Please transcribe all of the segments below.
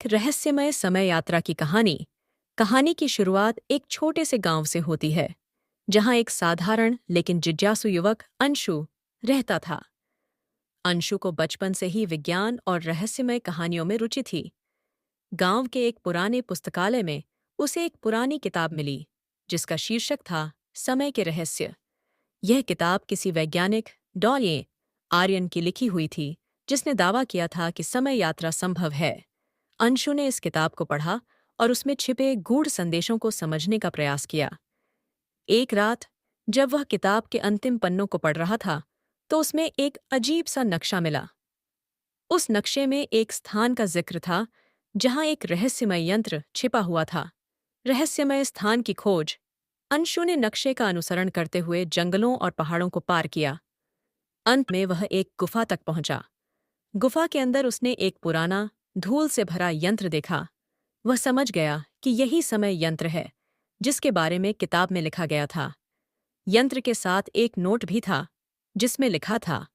रहस्यमय समय यात्रा की कहानी। कहानी की शुरुआत एक छोटे से गांव से होती है, जहां एक साधारण लेकिन जिज्ञासु युवक अंशु रहता था। अंशु को बचपन से ही विज्ञान और रहस्यमय कहानियों में रुचि थी। गांव के एक पुराने पुस्तकालय में उसे एक पुरानी किताब मिली, जिसका शीर्षक था समय के रहस्य। यह किताब किसी वैज्ञानिक डॉल्ये आर्यन की लिखी हुई थी, जिसने दावा किया था कि समय यात्रा संभव है। अंशु ने इस किताब को पढ़ा और उसमें छिपे गूढ़ संदेशों को समझने का प्रयास किया। एक रात, जब वह किताब के अंतिम पन्नों को पढ़ रहा था, तो उसमें एक अजीब सा नक्शा मिला। उस नक्शे में एक स्थान का जिक्र था, जहां एक रहस्यमय यंत्र छिपा हुआ था। रहस्यमय स्थान की खोज। अंशु ने नक्शे का अनुसरण करते हुए जंगलों और पहाड़ों को पार किया। अंत में वह एक गुफा तक पहुंचा। गुफा के अंदर उसने एक पुराना, धूल से भरा यंत्र देखा। वह समझ गया कि यही समय यंत्र है, जिसके बारे में किताब में लिखा गया था। यंत्र के साथ एक नोट भी था, जिसमें लिखा था,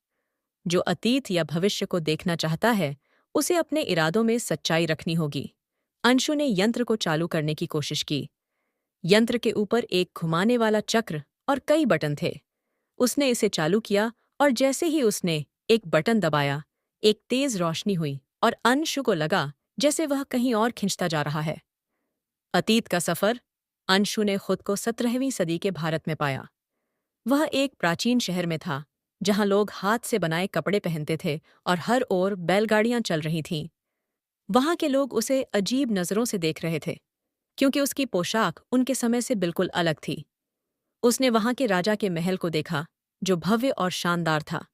जो अतीत या भविष्य को देखना चाहता है, उसे अपने इरादों में सच्चाई रखनी होगी। अंशु ने यंत्र को चालू करने की कोशिश की। यंत्र के ऊपर एक घुमाने वाला चक्र और कई बटन थे। उसने इसे चालू किया और जैसे ही उसने एक बटन दबाया, एक तेज रोशनी हुई और अंशु को लगा जैसे वह कहीं और खिंचता जा रहा है। अतीत का सफर। अंशु ने खुद को 17वीं सदी के भारत में पाया। वह एक प्राचीन शहर में था, जहां लोग हाथ से बनाए कपड़े पहनते थे और हर ओर बैलगाड़ियां चल रही थीं। वहां के लोग उसे अजीब नजरों से देख रहे थे, क्योंकि उसकी पोशाक उनके समय से बिल्कुल अलग थी। उसने वहां के राजा के महल को देखा, जो भव्य और शानदार था।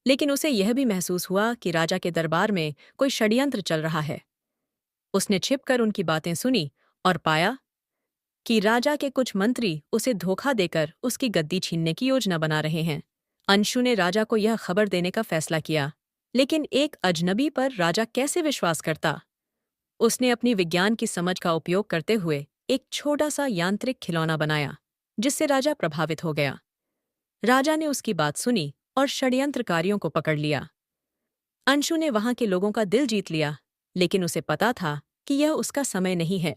लेकिन उसे यह भी महसूस हुआ कि राजा के दरबार में कोई षड्यंत्र चल रहा है। उसने छिपकर उनकी बातें सुनी और पाया कि राजा के कुछ मंत्री उसे धोखा देकर उसकी गद्दी छीनने की योजना बना रहे हैं। अंशु ने राजा को यह खबर देने का फैसला किया, लेकिन एक अजनबी पर राजा कैसे विश्वास करता? उसने अपनी विज्ञान की समझ का उपयोग करते हुए एक छोटा सा यांत्रिक खिलौना बनाया, जिससे राजा प्रभावित हो गया। राजा ने उसकी बात सुनी और षड्यंत्रकारियों को पकड़ लिया। अंशु ने वहां के लोगों का दिल जीत लिया, लेकिन उसे पता था कि यह उसका समय नहीं है।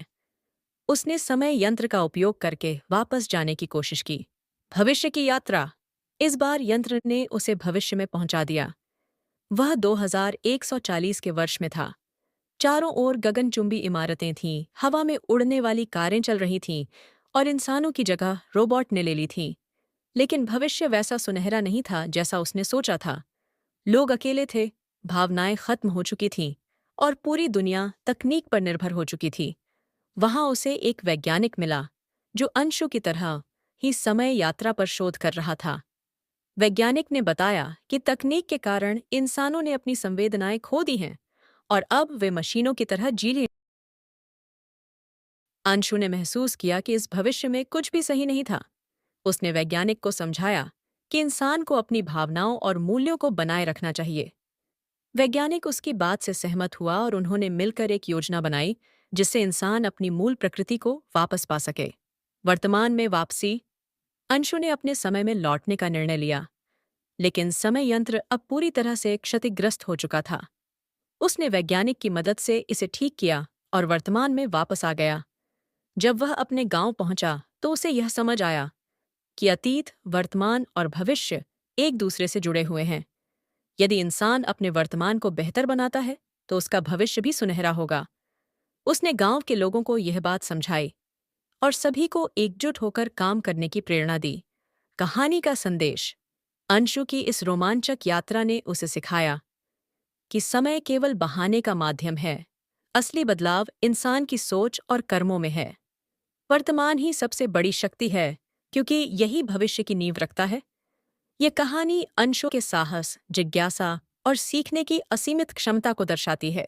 उसने समय यंत्र का उपयोग करके वापस जाने की कोशिश की। भविष्य की यात्रा। इस बार यंत्र ने उसे भविष्य में पहुंचा दिया। वह 2140 के वर्ष में था। चारों ओर गगनचुंबी इमारतें थीं, हवा में उड़ने वाली कारें चल रही थीं और इंसानों की जगह रोबोट ने ले ली थी। लेकिन भविष्य वैसा सुनहरा नहीं था जैसा उसने सोचा था। लोग अकेले थे, भावनाएं खत्म हो चुकी थीं और पूरी दुनिया तकनीक पर निर्भर हो चुकी थी। वहां उसे एक वैज्ञानिक मिला, जो अंशु की तरह ही समय यात्रा पर शोध कर रहा था। वैज्ञानिक ने बताया कि तकनीक के कारण इंसानों ने अपनी संवेदनाएं खो दी हैं और अब वे मशीनों की तरह जी रहे। अंशु ने महसूस किया कि इस भविष्य में कुछ भी सही नहीं था। उसने वैज्ञानिक को समझाया कि इंसान को अपनी भावनाओं और मूल्यों को बनाए रखना चाहिए। वैज्ञानिक उसकी बात से सहमत हुआ और उन्होंने मिलकर एक योजना बनाई, जिससे इंसान अपनी मूल प्रकृति को वापस पा सके। वर्तमान में वापसी। अंशु ने अपने समय में लौटने का निर्णय लिया, लेकिन समय यंत्र अब पूरी तरह से क्षतिग्रस्त हो चुका था। उसने वैज्ञानिक की मदद से इसे ठीक किया और वर्तमान में वापस आ गया। जब वह अपने गांव पहुंचा, तो उसे यह समझ आया कि अतीत, वर्तमान और भविष्य एक दूसरे से जुड़े हुए हैं। यदि इंसान अपने वर्तमान को बेहतर बनाता है, तो उसका भविष्य भी सुनहरा होगा। उसने गांव के लोगों को यह बात समझाई और सभी को एकजुट होकर काम करने की प्रेरणा दी। कहानी का संदेश। अंशु की इस रोमांचक यात्रा ने उसे सिखाया कि समय केवल बहाने का माध्यम है। असली बदलाव इंसान की सोच और कर्मों में है। वर्तमान ही सबसे बड़ी शक्ति है, क्योंकि यही भविष्य की नींव रखता है। यह कहानी अंशु के साहस, जिज्ञासा और सीखने की असीमित क्षमता को दर्शाती है।